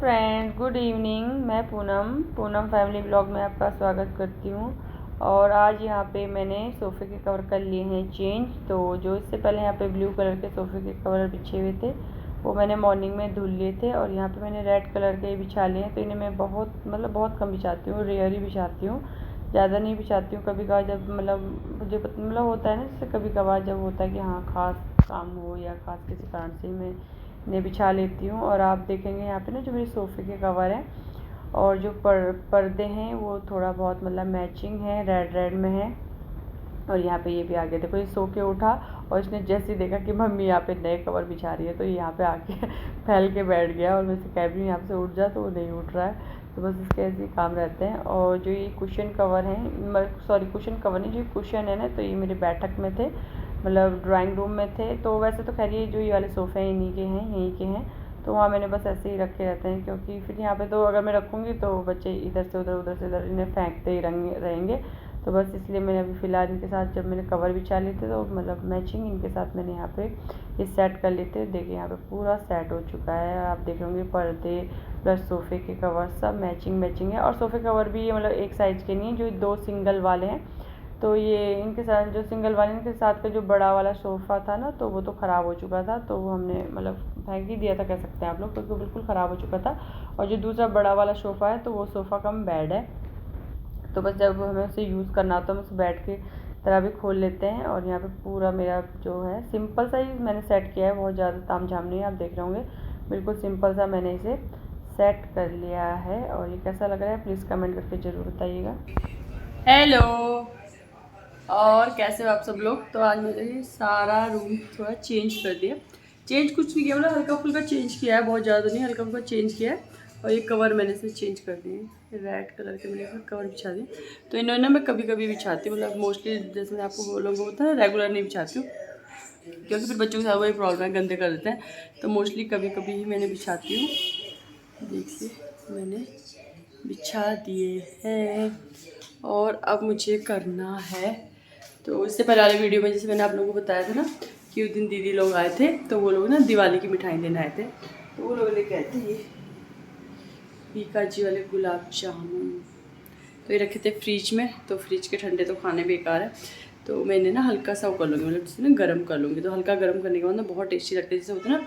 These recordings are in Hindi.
Friends, good evening. मैं पूनम फैमिली ब्लॉग में आपका स्वागत करती हूँ। और आज यहाँ पे मैंने सोफ़े के कवर कर लिए हैं चेंज। तो जो इससे पहले यहाँ पे ब्लू कलर के सोफ़े के कवर बिछे हुए थे वो मैंने मॉर्निंग में धुल लिए थे, और यहाँ पे मैंने रेड कलर के बिछा लिए हैं। तो इन्हें मैं बहुत कम बिछाती हूँ, रेयर ही बिछाती हूँ, ज़्यादा नहीं बिछाती हूँ। कभी कभार जब मुझे होता है ना, जैसे कभी कभार जब होता है कि हाँ ख़ास काम हो या ख़ास किसी कारण से मैं इन्हें बिछा लेती हूँ। और आप देखेंगे यहाँ पे ना जो मेरे सोफ़े के कवर हैं और जो पर्दे हैं वो थोड़ा बहुत मैचिंग है, रेड में है। और यहाँ पे ये भी आ गया, देखो ये सो के उठा और इसने जैसे ही देखा कि मम्मी यहाँ पे नए कवर बिछा रही है तो ये यहाँ पे आके फैल के बैठ गया। और मैं इसे कह रही हूँ यहाँ से उठ जा, तो वो नहीं उठ रहा है। तो बस इसके ऐसे ही काम रहते हैं। और जो ये कुशन कवर हैं, सॉरी कुशन कवर नहीं, जो कुशन है ना, तो ये मेरे बैठक में थे, ड्राइंग रूम में थे। तो वैसे तो खैर ये वाले सोफ़े हैं इन्हीं के हैं, यहीं के हैं। तो वहाँ मैंने बस ऐसे ही रखे रहते हैं, क्योंकि फिर यहाँ पे तो अगर मैं रखूँगी तो बच्चे इधर से उधर इन्हें फेंकते ही रहेंगे। तो बस इसलिए मैंने अभी फ़िलहाल इनके साथ जब मैंने कवर बिछा लिए थे तो मैचिंग इनके साथ मैंने यहाँ पे ये सेट कर लिए थे। देखिए यहाँ पे पूरा सेट हो चुका है। आप देख होंगे पर्दे प्लस सोफ़े के कवर सब मैचिंग है। और सोफ़े कवर भी ये एक साइज़ के नहीं है, जो 2 सिंगल वाले हैं। तो ये इनके साथ जो सिंगल वाले, इनके साथ का जो बड़ा वाला सोफ़ा था ना, तो वो तो ख़राब हो चुका था। तो वो हमने फेंक ही दिया था, कह सकते हैं आप लोग, क्योंकि बिल्कुल ख़राब हो चुका था। और जो दूसरा बड़ा वाला सोफ़ा है तो वो सोफ़ा कम बेड है। तो बस जब हमें उसे यूज़ करना होता है हम उस बेड की तरह भी खोल लेते हैं। और यहाँ पे पूरा मेरा जो है सिंपल सा ही मैंने सेट किया है, बहुत ज़्यादा तामझाम नहीं है। आप देख रहे होंगे बिल्कुल सिंपल सा मैंने इसे सेट कर लिया है। और ये कैसा लग रहा है प्लीज़ कमेंट करके ज़रूर बताइएगा। हेलो, और कैसे हो आप सब लोग। तो आज मैंने सारा रूम थोड़ा चेंज कर दिया। चेंज कुछ नहीं किया, हल्का फुल्का चेंज किया है, बहुत ज़्यादा नहीं, हल्का फुल्का चेंज किया है। और ये कवर मैंने इसे चेंज कर दिए, रेड कलर के मैंने कवर बिछा दिए। तो इन्होंने मैं कभी कभी बिछाती हूँ, मोस्टली जैसे मैं आपको बोलूँगा होता है, रेगुलर नहीं बिछाती हूँ, क्योंकि फिर बच्चों के साथ वही प्रॉब्लम है, गंदे कर देते हैं। तो मोस्टली कभी कभी ही मैंने बिछाती हूँ। देखिए मैंने बिछा दिए हैं। और अब मुझे करना है, तो इससे पहले वाले वीडियो में जैसे मैंने आप लोगों को बताया था ना कि उस दिन दीदी लोग आए थे, तो वो लोग ना दिवाली की मिठाई लेने आए थे। तो वो लोग लेके आए थे ये बीकाजी वाले गुलाब जामुन। तो ये रखे थे फ्रिज में, तो फ्रिज के ठंडे तो खाने बेकार है। तो मैंने ना हल्का सा वो कर लूँगी, जैसे ना गर्म कर लूँगी। तो हल्का गर्म करने के बाद ना बहुत टेस्टी लगता है। जैसे होता है ना,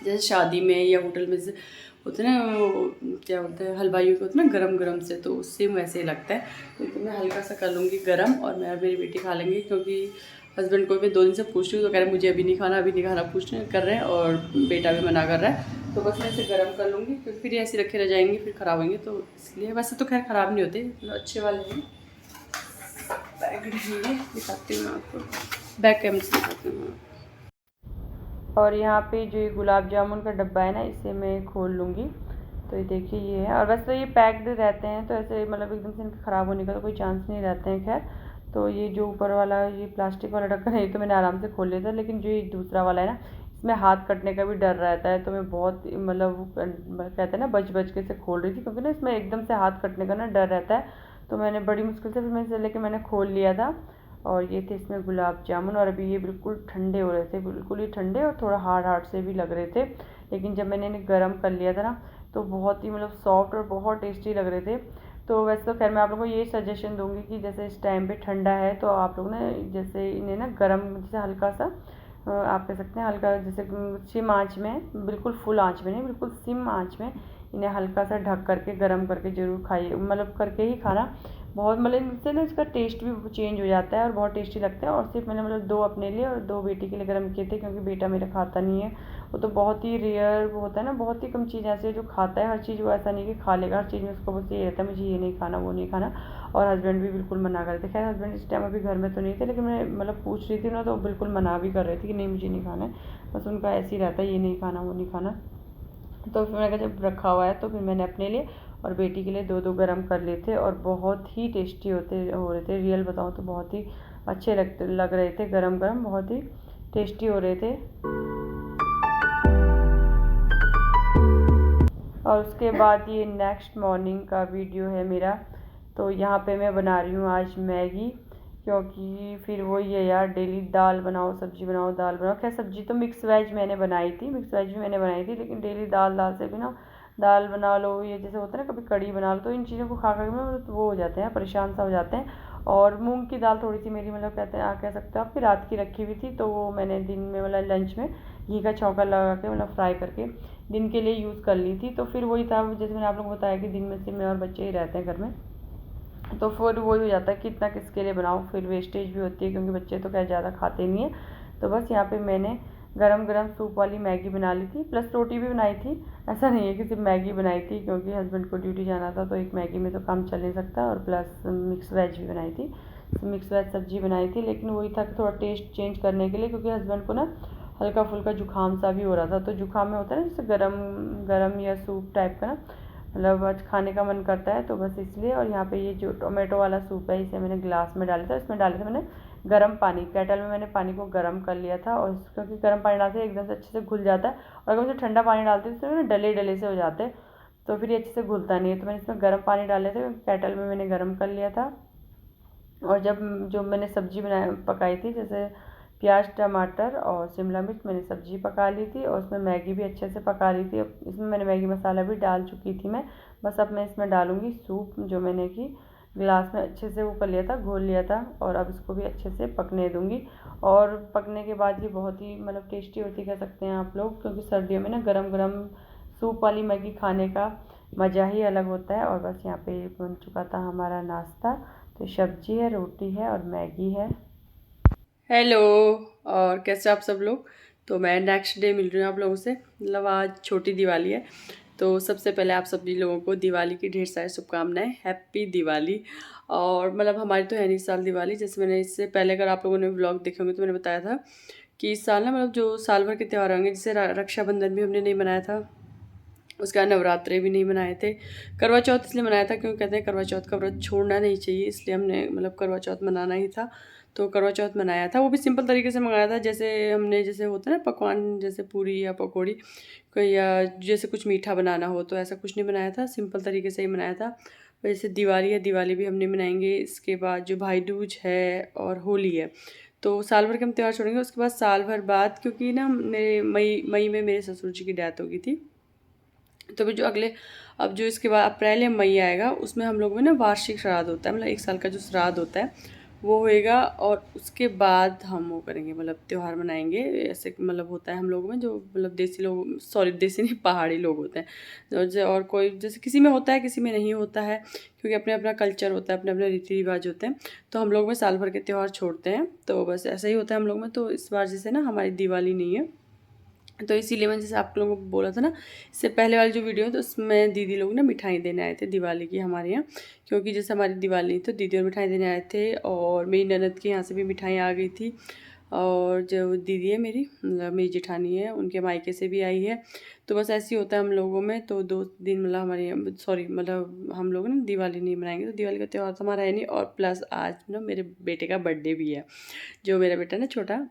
जैसे शादी में या होटल में जैसे होते हैं ना, वो क्या बोलते हैं, हलवाइयों को होता है ना गरम से, तो उससे वैसे ही लगता है। तो मैं हल्का सा कर लूँगी गरम, और मैं मेरी बेटी खा लेंगे, क्योंकि हस्बैंड को मैं 2 दिन से पूछ रही हूँ तो कह रहे मुझे अभी नहीं खाना कर रहे हैं, और बेटा भी मना कर रहा है। तो बस मैं इसे गर्म कर लूँगी, क्योंकि फिर ऐसे रखे रह जाएंगे, फिर ख़राब होंगे। तो इसलिए वैसे तो खैर ख़राब नहीं होते, अच्छे वाले हैं। बैग दिखाती हूँ मैं आपको, बैग कैमरे से दिखाती हूँ। और यहाँ पे जो ये गुलाब जामुन का डब्बा है ना, इसे मैं खोल लूँगी। तो ये देखिए ये है। और वैसे तो ये पैक्ड रहते हैं, तो ऐसे एकदम से इनके ख़राब होने का तो कोई चांस नहीं रहते हैं खैर। तो ये जो ऊपर वाला ये प्लास्टिक वाला ढक्कन है, ये तो मैंने आराम से खोल लिया था। लेकिन जो ये दूसरा वाला है ना, इसमें हाथ कटने का भी डर रहता है। तो मैं बहुत कहते हैं ना बच के इसे खोल रही थी, क्योंकि ना इसमें एकदम से हाथ कटने का ना डर रहता है। तो मैंने बड़ी मुश्किल से फिर मैं इसे लेके मैंने खोल लिया था। और ये थे इसमें गुलाब जामुन। और अभी ये बिल्कुल ठंडे हो रहे थे, बिल्कुल ही ठंडे, और थोड़ा हार्ड से भी लग रहे थे। लेकिन जब मैंने इन्हें गर्म कर लिया था ना, तो बहुत ही सॉफ्ट और बहुत टेस्टी लग रहे थे। तो वैसे तो खैर मैं आप लोगों को ये सजेशन दूंगी कि जैसे इस टाइम पे ठंडा है, तो आप लोग ना जैसे इन्हें ना गर्म, जैसे हल्का सा आप कह सकते हैं हल्का, जैसे सिम आँच में, बिल्कुल फुल आँच में नहीं, बिल्कुल सिम आँच में इन्हें हल्का सा ढक करके गर्म करके ज़रूर खाइए, करके ही खाना। बहुत इनसे ना इसका टेस्ट भी चेंज हो जाता है और बहुत टेस्टी लगता है। और सिर्फ मैंने 2 अपने लिए और 2 बेटी के लिए गर्म किए थे, क्योंकि बेटा मेरा खाता नहीं है। वो तो बहुत ही रेयर वो होता है ना, बहुत ही कम चीज़ ऐसी है जो खाता है। हर चीज़ वो ऐसा नहीं कि खा लेगा, हर चीज़ में उसको बस ये रहता है मुझे ये नहीं खाना, वो नहीं खाना। और हस्बैंड भी बिल्कुल मना कर थे। खैर हस्बैंड इस टाइम अभी घर में तो नहीं थे, लेकिन मैं पूछ रही थी ना, तो बिल्कुल मना भी कर रहे थे कि नहीं मुझे नहीं खाना है। बस उनका ऐसे ही रहता है, ये नहीं खाना वो नहीं खाना। तो फिर मैंने कहा जब रखा हुआ है तो फिर मैंने अपने लिए और बेटी के लिए 2 गर्म कर लिए थे। और बहुत ही टेस्टी हो रहे थे, रियल बताऊँ तो बहुत ही अच्छे लग रहे थे, गरम बहुत ही टेस्टी हो रहे थे। और उसके बाद ये नेक्स्ट मॉर्निंग का वीडियो है मेरा। तो यहाँ पे मैं बना रही हूँ आज मैगी, क्योंकि फिर वही है यार, डेली दाल बनाओ सब्जी बनाओ दाल बनाओ। खैर सब्जी तो मिक्स वेज मैंने बनाई थी, लेकिन डेली दाल से भी ना दाल बना लो, ये जैसे होता है ना कभी कढ़ी बना लो, तो इन चीज़ों को खा कर मतलब वो हो जाते हैं, परेशान सा हो जाते हैं। और मूंग की दाल थोड़ी सी मेरी मतलब कहते हैं कह सकते हो आपकी रात की रखी हुई थी, तो वो मैंने दिन में मतलब लंच में घी का छौंका लगा के मतलब फ्राई करके दिन के लिए यूज़ कर ली थी। तो फिर वही था, जैसे मैंने आप लोगों को बताया कि दिन में सिर्फ मैं और बच्चे ही रहते हैं घर में, तो फिर वही हो जाता है कि इतना किसके लिए बनाओ, फिर वेस्टेज भी होती है क्योंकि बच्चे तो क्या ज़्यादा खाते नहीं हैं। तो बस यहाँ पे मैंने गरम गरम सूप वाली मैगी बना ली थी, प्लस रोटी भी बनाई थी। ऐसा नहीं है कि सिर्फ मैगी बनाई थी, क्योंकि हस्बैंड को ड्यूटी जाना था तो एक मैगी में तो काम चल नहीं सकता, और प्लस मिक्स वेज भी बनाई थी, मिक्स वेज सब्जी बनाई थी। लेकिन वही था कि थोड़ा टेस्ट चेंज करने के लिए, क्योंकि हस्बैंड को ना हल्का फुल्का जुकाम सा भी हो रहा था, तो जुकाम में होता है ना जैसे गरम गरम या सूप टाइप का ना, मतलब आज खाने का मन करता है, तो बस इसलिए। और यहाँ पे ये जो टोमेटो वाला सूप है, इसे मैंने ग्लास में डाला था, इसमें डाले थे मैंने गर्म पानी, केटल में मैंने पानी को गर्म कर लिया था। और क्योंकि गर्म पानी डालते हैं एकदम से अच्छे से घुल जाता है, और अगर उसे ठंडा पानी डालते हैं तो इसमें डले डले से हो जाते हैं, तो फिर ये अच्छे से घुलता नहीं है। तो मैंने इसमें गर्म पानी डाले थे, केटल में मैंने गर्म कर लिया था। और जब जो मैंने सब्ज़ी पकाई थी, जैसे प्याज टमाटर और शिमला मिर्च, मैंने सब्ज़ी पका ली थी, और उसमें मैगी भी अच्छे से पका ली थी। अब इसमें मैंने मैगी मसाला भी डाल चुकी थी मैं। बस अब मैं इसमें डालूँगी सूप, जो मैंने कि गिलास में अच्छे से वो कर लिया था, घोल लिया था, और अब इसको भी अच्छे से पकने दूँगी। और पकने के बाद ये बहुत ही मतलब टेस्टी होती कह सकते हैं आप लोग, क्योंकि सर्दियों में ना गरम गरम सूप वाली मैगी खाने का मज़ा ही अलग होता है। और बस यहाँ पे बन चुका था हमारा नाश्ता, तो सब्जी है, रोटी है और मैगी है। हेलो, और कैसे आप सब लोग। तो मैं नेक्स्ट डे मिल रही हूँ आप लोगों से, मतलब आज छोटी दिवाली है। तो सबसे पहले आप सभी लोगों को दिवाली की ढेर सारी शुभकामनाएं, हैप्पी दिवाली। और मतलब हमारी तो है नहीं इस साल दिवाली, जैसे मैंने इससे पहले अगर आप लोगों ने व्लॉग देखे होंगे तो मैंने बताया था कि इस साल ना मतलब जो साल भर के त्यौहार होंगे, जैसे रक्षाबंधन भी हमने नहीं मनाया था, उसके बाद नवरात्रे भी नहीं मनाए थे। करवा चौथ इसलिए मनाया था क्योंकि कहते हैं करवा चौथ का व्रत छोड़ना नहीं चाहिए, इसलिए हमने मतलब करवा चौथ मनाना ही था, तो करवा चौथ मनाया था। वो भी सिंपल तरीके से मंगाया था, जैसे हमने जैसे होता है ना पकवान, जैसे पूरी या पकौड़ी कोई, या जैसे कुछ मीठा बनाना हो, तो ऐसा कुछ नहीं बनाया था, सिंपल तरीके से ही मनाया था। वैसे दिवाली है, दिवाली भी हमने मनाएंगे। इसके बाद जो भाई दूज है और होली है, तो साल भर के हम त्यौहार छोड़ेंगे। उसके बाद साल भर बाद, क्योंकि ना मेरे मई में मेरे ससुर जी की डेथ हो गई थी, तो फिर जो अगले अब जो इसके बाद अप्रैल या मई आएगा, उसमें हम लोग में ना वार्षिक श्राद्ध होता है, मतलब एक साल का जो श्राद्ध होता है वो होएगा। और उसके बाद हम वो करेंगे, मतलब त्यौहार मनाएंगे। ऐसे मतलब होता है हम लोगों में, जो मतलब देसी लोग, सॉरी देसी नहीं, पहाड़ी लोग होते हैं, और कोई जैसे किसी में होता है किसी में नहीं होता है, क्योंकि अपने अपना कल्चर होता है, अपने अपने रीति रिवाज होते हैं। तो हम लोग में साल भर के त्यौहार छोड़ते हैं, तो बस ऐसा ही होता है हम लोग में। तो इस बार जैसे ना हमारी दिवाली नहीं है, तो इसीलिए मैंने जैसे आप लोगों को बोला था ना, इससे पहले वाली जो वीडियो है, तो उसमें दीदी लोग ना मिठाई देने आए थे दिवाली की हमारे यहाँ, क्योंकि जैसे हमारी दिवाली नहीं, तो दीदी और मिठाई देने आए थे। और मेरी ननद के यहाँ से भी मिठाई आ गई थी, और जो दीदी है मेरी, मतलब मेरी जेठानी है, उनके मायके से भी आई है। तो बस ऐसे ही होता है हम लोगों में। तो 2 दिन मतलब हमारे, सॉरी मतलब हम लोग ना दिवाली नहीं मनाएंगे, तो दिवाली का त्यौहार तो हमारा है नहीं। और प्लस आज ना मेरे बेटे का बर्थडे भी है, जो मेरा बेटा ना छोटा,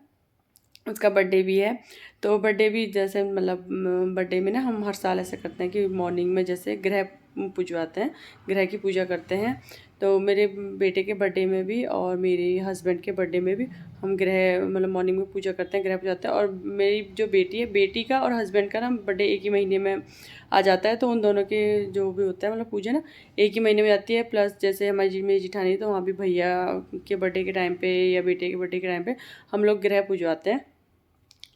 उसका बर्थडे भी है। तो बर्थडे भी जैसे मतलब बर्थडे में ना हम हर साल ऐसा करते हैं कि मॉर्निंग में जैसे ग्रह पूजवाते हैं, ग्रह की पूजा करते हैं। तो मेरे बेटे के बर्थडे में भी और मेरे हस्बैंड के बर्थडे में भी हम ग्रह मतलब मॉर्निंग में पूजा करते हैं, ग्रह पूजाते हैं। और मेरी जो बेटी है, बेटी का और हस्बैंड का ना बर्थडे एक ही महीने में आ जाता है, तो उन दोनों के जो भी होता है मतलब पूजा ना एक ही महीने में आती है। प्लस जैसे हमारी मेरी जिठानी, तो वहाँ भी भैया के बर्थडे के टाइम पे या बेटे के बर्थडे के टाइम पे हम लोग ग्रह पूजवाते हैं।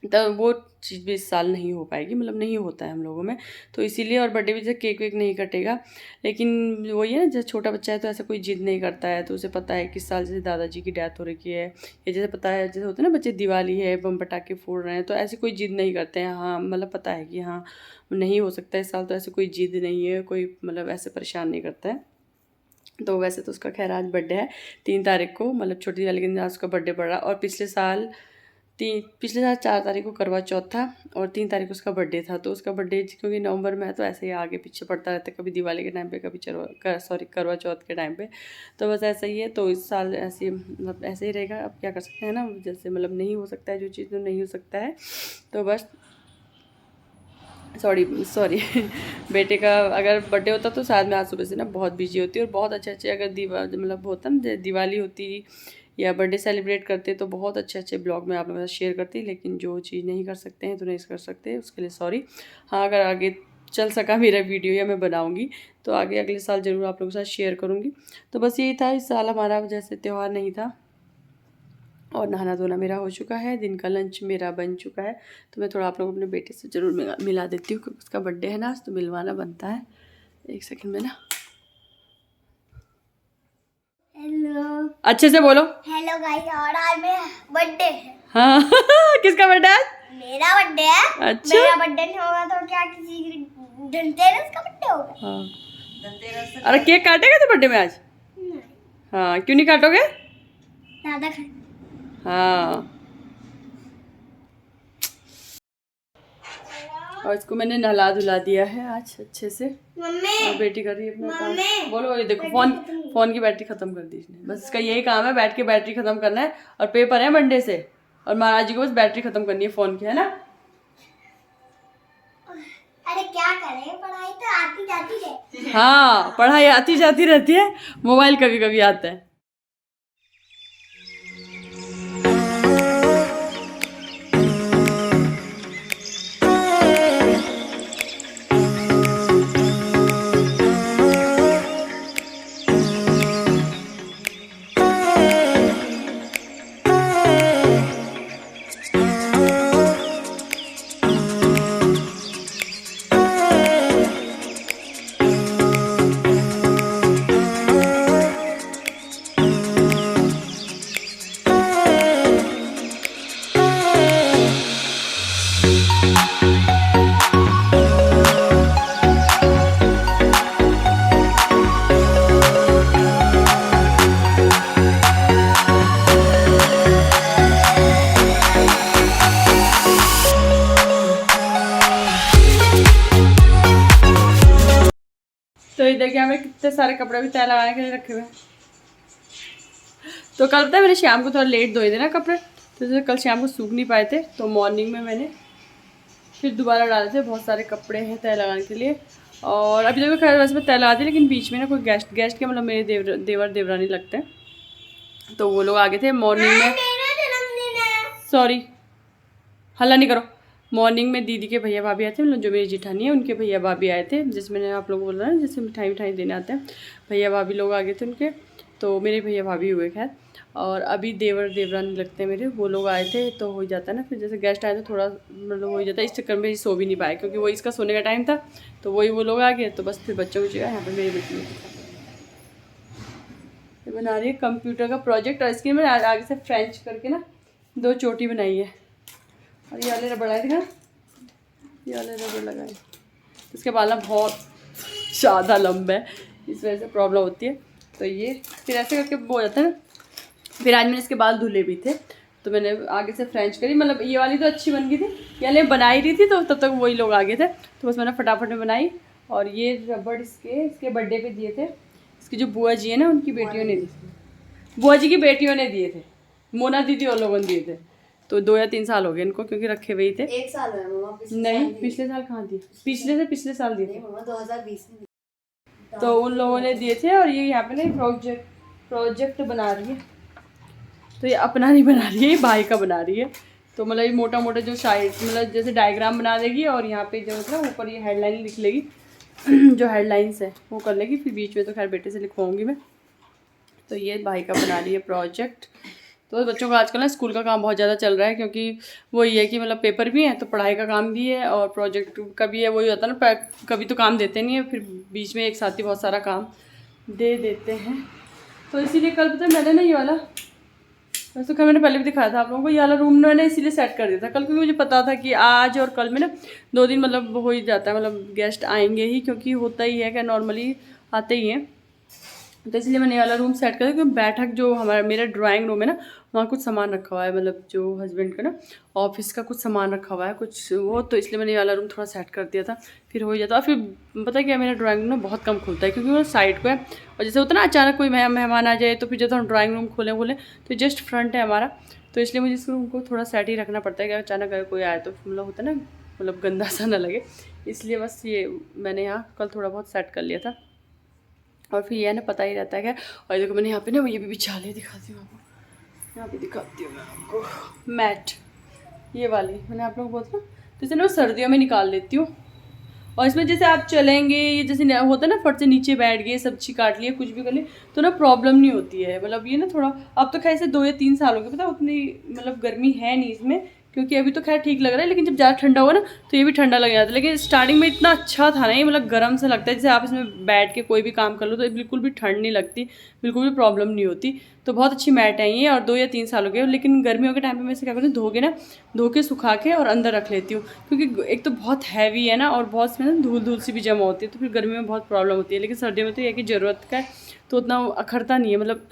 तो वो चीज़ भी इस साल नहीं हो पाएगी, मतलब नहीं होता है हम लोगों में, तो इसीलिए। और बर्थडे भी जैसे केक वेक नहीं कटेगा, लेकिन वही है ना, जैसे छोटा बच्चा है तो ऐसा कोई जिद नहीं करता है, तो उसे पता है कि इस साल जैसे दादाजी की डेथ हो रखी है, या जैसे पता है जैसे होता है ना बच्चे दिवाली है बम पटाखे फोड़ रहे हैं, तो ऐसी कोई जिद नहीं करते हैं। हाँ मतलब पता है कि हाँ नहीं हो सकता इस साल, तो ऐसे कोई जिद नहीं है, कोई मतलब ऐसे परेशान नहीं करता है। तो वैसे तो उसका खैर आज बर्थडे है 3 तारीख को, मतलब छोटी दिवाली के दिन आज उसका बर्थडे पड़ रहा। और पिछले साल 4 तारीख को करवा चौथ था, और 3 तारीख को उसका बर्थडे था। तो उसका बर्थडे क्योंकि नवंबर में है, तो ऐसे ही आगे पीछे पड़ता रहता है, कभी दिवाली के टाइम पे, कभी करवा चौथ के टाइम पे। तो बस ऐसा ही है। तो इस साल ऐसे मतलब ऐसे ही रहेगा, अब क्या कर सकते हैं ना, जैसे मतलब नहीं हो सकता है जो चीज़, तो नहीं हो सकता है। तो बस सॉरी सॉरी बेटे का अगर बर्थडे होता तो शायद मैं आज सुबह से ना बहुत बिजी होती, और बहुत अच्छे अच्छे अगर मतलब होता ना दिवाली होती या बर्थडे सेलिब्रेट करते, तो बहुत अच्छे अच्छे ब्लॉग में आप लोगों के साथ शेयर करती। लेकिन जो चीज़ नहीं कर सकते हैं तो नहीं कर सकते, उसके लिए सॉरी। हाँ अगर आगे चल सका मेरा वीडियो या मैं बनाऊंगी, तो आगे अगले साल ज़रूर आप लोगों के साथ शेयर करूंगी। तो बस यही था, इस साल हमारा जैसे त्यौहार नहीं था। और नहाना धोना मेरा हो चुका है, दिन का लंच मेरा बन चुका है। तो मैं थोड़ा आप लोगों को अपने बेटे से ज़रूर मिला देती हूँ, क्योंकि उसका बर्थडे है ना आज, तो मिलवाना बनता है। एक सेकंड में ना, हेलो अच्छे से बोलो। हेलो गाइस, और आज मेरा बर्थडे है। हाँ किसका बर्थडे है? मेरा बर्थडे है। अच्छा, मेरा बर्थडे नहीं होगा तो क्या किसी धनतेरस का बर्थडे होगा? हाँ धनतेरस। अरे केक काटेगा तू बर्थडे में आज? नहीं। हाँ क्यों नहीं काटोगे? दादा खा। हाँ, और इसको मैंने नहला धुला दिया है आज अच्छे से। और बेटी कर रही है अपना काम। बोलो, ये देखो फोन की बैटरी खत्म कर दी इसने। बस इसका यही काम है, बैठ के बैटरी खत्म करना है। और पेपर है मंडे से, और महाराज जी को बस बैटरी खत्म करनी है फोन की, है ना? अरे क्या करें, पढ़ाई तो आती जाती रहती है। हाँ पढ़ाई आती जाती रहती है, मोबाइल कभी कभी आता है। तो ये देखिए हमें कितने सारे कपड़े भी तय लगाने के लिए रखे हुए हैं। तो कल पता है मैंने शाम को थोड़ा लेट धोए थे ना कपड़े, तो जैसे कल शाम को सूख नहीं पाए थे, तो मॉर्निंग में मैंने फिर दोबारा डाले थे। बहुत सारे कपड़े हैं तय लगाने के लिए। और अभी तक तो खैर वैसे मैं तय लगा दी, लेकिन बीच में ना कोई गेस्ट के मतलब मेरे देवर देवरानी लगते हैं, तो वो लोग आ गए थे मॉर्निंग में। सॉरी हल्ला नहीं करो। मॉर्निंग में दीदी के भैया भाभी आए थे, मतलब जो मेरी जिठानी है उनके भैया भाभी आए थे, जिसमें मैंने आप लोगों को बोला ना जैसे मिठाई देने आते हैं, भैया भाभी लोग आ गए थे उनके। तो मेरे भैया भाभी हुए खैर, और अभी देवर देवरानी लगते हैं मेरे, वो लोग आए थे। तो हो जाता है ना, फिर जैसे गेस्ट आए तो थोड़ा मतलब हो जाता है, इस चक्कर में सो भी नहीं पाए, क्योंकि वही इसका सोने का टाइम था, तो वही वो लोग आ गए। तो बस फिर बच्चों को यहाँ पर मेरी बेटी बना रही है कंप्यूटर का प्रोजेक्ट, और इसकी मैंने आगे से फ्रेंच करके ना 2 चोटी बनाई है। और ये वाले रबड़ आए थे ना, ये वाले रबड़ लगाए। इसके बाल ना बहुत ज़्यादा लंबे है, इस वजह से प्रॉब्लम होती है। तो ये फिर ऐसे करके हो जाता है ना। फिर आज मैंने इसके बाल धुले भी थे, तो मैंने आगे से फ्रेंच करी। मतलब ये वाली तो अच्छी बन गई थी, ये वाली बना ही रही थी, तो तब तक वही लोग आ गए थे, तो बस मैंने फटाफट में बनाई। और ये रबड़ इसके बर्थडे पे दिए थे, इसकी जो बुआ जी है ना उनकी बेटियों ने दी, बुआ जी की बेटियों ने दिए थे, मोना दीदी और लोगों ने दिए थे। तो 2 या 3 साल हो गए इनको, क्योंकि रखे हुए ही थे। 1 साल है मम्मा, नहीं पिछले साल कहाँ दिए, पिछले साल दिए थे मम्मा, 2020 में। तो उन लोगों ने दिए थे। और ये यहाँ पे ना प्रोजेक्ट बना रही है, तो ये अपना नहीं बना रही है, ये भाई का बना रही है। तो मतलब ये मोटा मोटा जो साइड मतलब जैसे डायग्राम बना देगी, और यहाँ पे जो मतलब ऊपर ये हेडलाइन लिख लेगी जो हेडलाइंस है वो कर लेगी। फिर बीच में तो खैर बेटे से लिखवाऊँगी मैं। तो ये भाई का बना रही है प्रोजेक्ट। तो बच्चों का आजकल ना स्कूल का काम बहुत ज़्यादा चल रहा है, क्योंकि वो ये है कि मतलब पेपर भी है तो पढ़ाई का काम भी है, और प्रोजेक्ट का भी है। वही होता है ना, कभी तो काम देते नहीं है, फिर बीच में एक साथ ही बहुत सारा काम दे देते हैं। तो इसीलिए कल पता है मैंने ना ये वाला, वैसे तो मैंने पहले भी दिखाया था आप लोगों को, ये वाला रूम मैंने इसीलिए सेट कर दिया था कल, क्योंकि मुझे पता था कि आज और कल में ना 2 दिन मतलब हो ही जाता है, मतलब गेस्ट आएंगे ही, क्योंकि होता ही है कि नॉर्मली आते ही हैं। तो इसलिए मैंने ये वाला रूम सेट कर दिया, क्योंकि बैठक जो मेरा ड्राइंग रूम है ना, वहाँ कुछ सामान रखा हुआ है, मतलब जो हस्बैंड का ना ऑफिस का कुछ सामान रखा हुआ है कुछ वो, तो इसलिए मैंने ये वाला रूम थोड़ा सेट कर दिया था, फिर हो जाता। और फिर पता है क्या, मेरा ड्राइंग रूम ना बहुत कम खुलता है, क्योंकि वो साइड को है, और जैसे होता है ना अचानक कोई मेहमान आ जाए, तो फिर जब हम ड्राइंग रूम खोलें तो जस्ट फ्रंट है हमारा, तो इसलिए मुझे इस रूम को थोड़ा सेट ही रखना पड़ता है कि अचानक अगर कोई आए तो मतलब होता है ना, मतलब गंदा सा ना लगे, इसलिए बस ये मैंने यहाँ कल थोड़ा बहुत सेट कर लिया था। और फिर यह ना पता ही रहता है क्या। और देखो मैंने यहाँ पे ना ये भी बिछा लिया, दिखाती हूँ आपको, यहाँ पे दिखाती हूँ मैं आपको मैट, ये वाली मैंने आप लोगों को बोला, तो इसे ना सर्दियों में निकाल लेती हूँ, और इसमें जैसे आप चलेंगे, ये जैसे होता है ना फट से नीचे बैठ गए, सब्जी काट लिए, कुछ भी कर लिए, तो ना प्रॉब्लम नहीं होती है। मतलब ये ना थोड़ा, अब तो खैर से 2 या 3 साल हो गए, पता उतनी मतलब गर्मी है नहीं इसमें, क्योंकि अभी तो खैर ठीक लग रहा है, लेकिन जब ज़्यादा ठंडा होगा ना तो ये भी ठंडा लग जाता है। लेकिन स्टार्टिंग में इतना अच्छा था ना ये, मतलब गर्म से लगता है, जैसे आप इसमें बैठ के कोई भी काम कर लो तो बिल्कुल भी ठंड नहीं लगती, बिल्कुल भी प्रॉब्लम नहीं होती। तो बहुत अच्छी मैट है ये, और 2 या 3 साल हो गए। लेकिन गर्मियों के टाइम पे मैं इसे क्या करती हूँ, धो के सुखा के और अंदर रख लेती हूँ, क्योंकि एक तो बहुत हैवी है ना, और बहुत इसमें ना धूल धूल सी भी जमा होती है, तो फिर गर्मियों में बहुत प्रॉब्लम होती है। लेकिन सर्दियों में तो ये है कि ज़रूरत का है तो उतना अखरता नहीं है, मतलब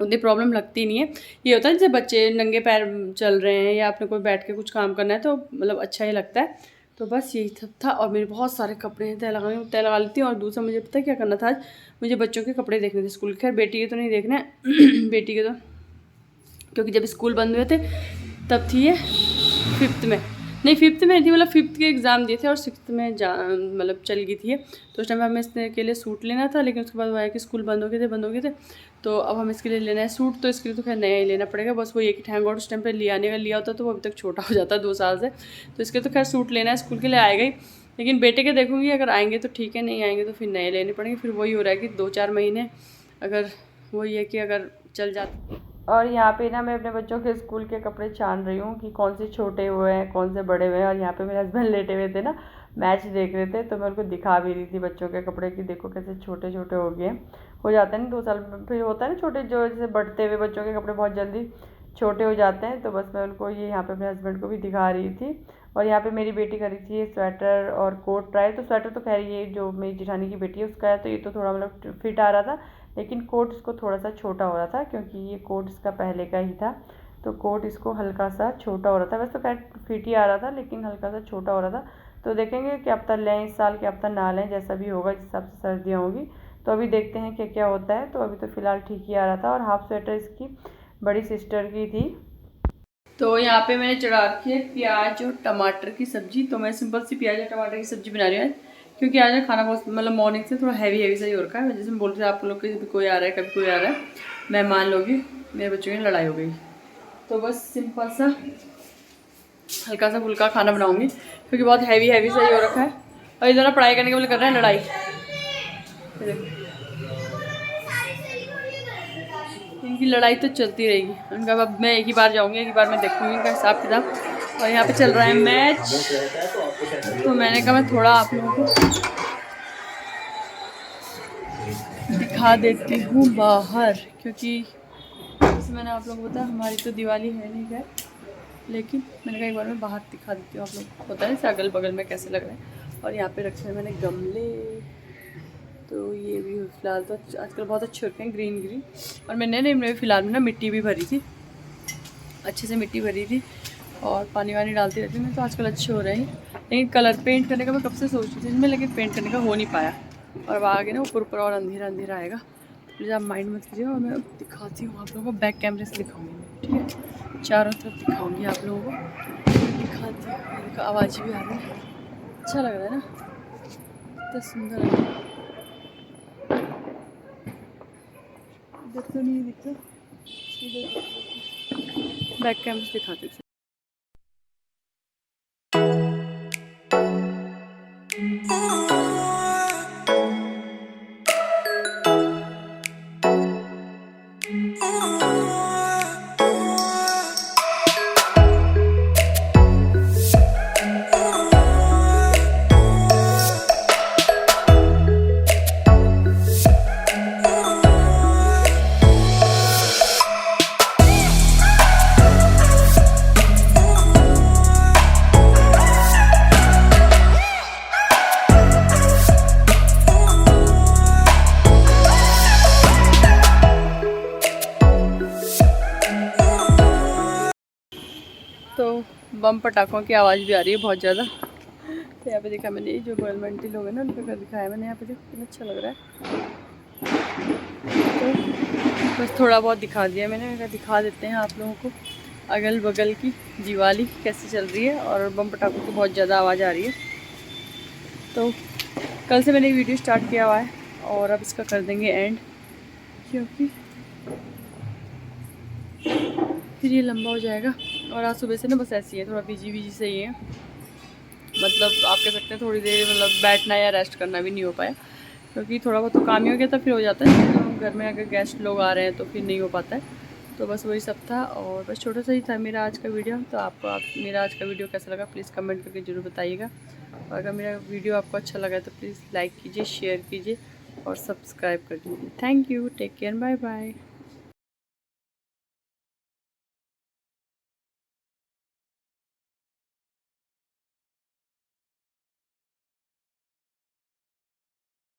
उतनी प्रॉब्लम लगती नहीं है। ये होता है जैसे बच्चे नंगे पैर चल रहे हैं या आपने कोई बैठ के कुछ काम करना है तो मतलब अच्छा ही लगता है। तो बस यही सब था। और मेरे बहुत सारे कपड़े हैं, तय लगा लेती हूँ। और दूसरा मुझे पता है क्या करना था आज, मुझे बच्चों के कपड़े देखने थे स्कूल के। खैर बेटी के तो नहीं देखने बेटी के तो, क्योंकि जब स्कूल बंद हुए थे तब थी ये 5th में, नहीं 5th में थी, मतलब 5th के एग्ज़ाम दिए थे और 6th में मतलब चल गई थी ये। तो उस टाइम हमें इसके के लिए सूट लेना था, लेकिन उसके बाद वो आया कि स्कूल बंद हो गए थे। तो अब हमें इसके लिए लेना है सूट, तो इसके लिए तो खैर नया ही लेना पड़ेगा। बस वो ये कि थैंक गॉड उस टाइम पे लिया होता तो वो अभी तक छोटा हो जाता 2 साल से। तो इसके तो खैर सूट लेना है, स्कूल के लिए आएगा ही। लेकिन बेटे के देखूँगी, अगर आएंगे तो ठीक है, नहीं आएंगे तो फिर नए लेने पड़ेंगे। फिर वही हो रहा है कि 2-4 महीने अगर वही है कि अगर चल जाते। और यहाँ पे ना मैं अपने बच्चों के स्कूल के कपड़े छान रही हूँ कि कौन से छोटे हुए हैं, कौन से बड़े हुए हैं। और यहाँ पे मेरे हस्बैंड लेटे हुए थे ना, मैच देख रहे थे, तो मैं उनको दिखा भी रही थी बच्चों के कपड़े कि देखो कैसे छोटे छोटे हो गए। हो जाते हैं ना 2 साल में, फिर होता है ना छोटे, जो जैसे बढ़ते हुए बच्चों के कपड़े बहुत जल्दी छोटे हो जाते हैं। तो बस मैं उनको ये यहाँ पे अपने हस्बैंड को भी दिखा रही थी। और यहाँ पे मेरी बेटी करी थी स्वेटर और कोट ट्राई। तो स्वेटर तो खैर ये जो मेरी जेठानी की बेटी है उसका है, तो ये तो थोड़ा मतलब फिट आ रहा था, लेकिन कोट इसको थोड़ा सा छोटा हो रहा था, क्योंकि ये कोट इसका पहले का ही था। तो कोट इसको हल्का सा छोटा हो रहा था। वैसे तो खैर फिट ही आ रहा था, लेकिन हल्का सा छोटा हो रहा था। तो देखेंगे कि अब तक लें इस साल, के अब तक ना लें, जैसा भी होगा, जिस हिसाब से सर्दियाँ होंगी। तो अभी देखते हैं क्या क्या होता है। तो अभी तो फ़िलहाल ठीक ही आ रहा था। और हाफ स्वेटर इसकी बड़ी सिस्टर की थी। तो यहाँ पे मैंने चढ़ा रखी है प्याज और टमाटर की सब्जी। तो मैं सिंपल सी प्याज और टमाटर की सब्जी बना रही हूँ, क्योंकि आज खाना बहुत मतलब मॉर्निंग से थोड़ा हैवी सा ही हो रखा है। जैसे मैं बोल रही थी आप लोग के, कभी कोई आ रहा है कभी कोई आ रहा है, मेहमान लोग ही, मेरे बच्चों की लड़ाई हो गई। तो बस सिंपल सा हल्का सा फुल्का खाना बनाऊँगी, क्योंकि बहुत हैवी सा ही हो रखा है। और इधर पढ़ाई करने के लिए कर रहे हैं लड़ाई। इनकी लड़ाई तो चलती रहेगी। उनका अब मैं एक ही बार जाऊंगी, एक ही बार मैं देखूंगी इनका हिसाब किताब। और यहाँ पे चल रहा है मैच, तो मैंने कहा मैं थोड़ा आप लोगों को दिखा देती हूँ बाहर, क्योंकि जैसे मैंने आप लोगों को बताया हमारी तो दिवाली है नहीं है, लेकिन मैंने कहा एक बार मैं बाहर दिखा देती हूँ आप लोग को, पता है इसे अगल बगल में कैसे लग रहा है। और यहाँ पे रखे हैं मैंने गमले, तो ये भी फ़िलहाल तो आजकल बहुत अच्छे होते हैं ग्रीन। और मैंने फ़िलहाल में ना मिट्टी भी भरी थी, अच्छे से मिट्टी भरी थी, और पानी वानी डालती रहती हूँ मैं, तो आजकल अच्छे हो रहे हैं। लेकिन कलर पेंट करने का मैं कब से सोच रही थी इनमें, लेकिन पेंट करने का हो नहीं पाया। और अब आगे ना ऊपर और अंधेरा आएगा, प्लीज़ आप माइंड मत कीजिए। और मैं दिखाती हूँ आप लोगों को, बैक कैमरे से दिखाऊँगी मैं, ठीक है, चारों तरफ दिखाऊँगी आप लोगों को, दिखाती हूँ। आवाज़ भी आ रही है, अच्छा लग रहा है ना, कितना सुंदर लग रहा है। इधर तो नहीं दिखता, बैक कैमरे से दिखाते हैं। तो बम पटाखों की आवाज़ भी आ रही है बहुत ज़्यादा। तो यहाँ पे देखा मैंने, जो गवर्नमेंट लोग हैं ना उनके घर दिखाया मैंने, यहाँ पे देखो कितना अच्छा लग रहा है। तो बस थोड़ा बहुत दिखा दिया मैंने कहा दिखा देते हैं आप लोगों को अगल बगल की दिवाली कैसे चल रही है। और बम पटाखों की बहुत ज़्यादा आवाज़ आ रही है। तो कल से मैंने वीडियो स्टार्ट किया हुआ है, और अब इसका कर देंगे एंड, क्योंकि फिर ये लंबा हो जाएगा। और आज सुबह से ना बस ऐसी है, थोड़ा बिजी से ही है, मतलब आप कह सकते हैं थोड़ी देर मतलब बैठना या रेस्ट करना भी नहीं हो पाया, क्योंकि थोड़ा बहुत तो काम ही हो गया था, फिर हो जाता है तो घर में अगर गेस्ट लोग आ रहे हैं तो फिर नहीं हो पाता है। तो बस वही सब था और बस छोटा सा ही था मेरा आज का वीडियो। तो आपको मेरा आज का वीडियो कैसा लगा प्लीज़ कमेंट करके ज़रूर बताइएगा। और अगर मेरा वीडियो आपको अच्छा लगा तो प्लीज़ लाइक कीजिए, शेयर कीजिए और सब्सक्राइब कर दीजिए। Thank you, take care, bye bye.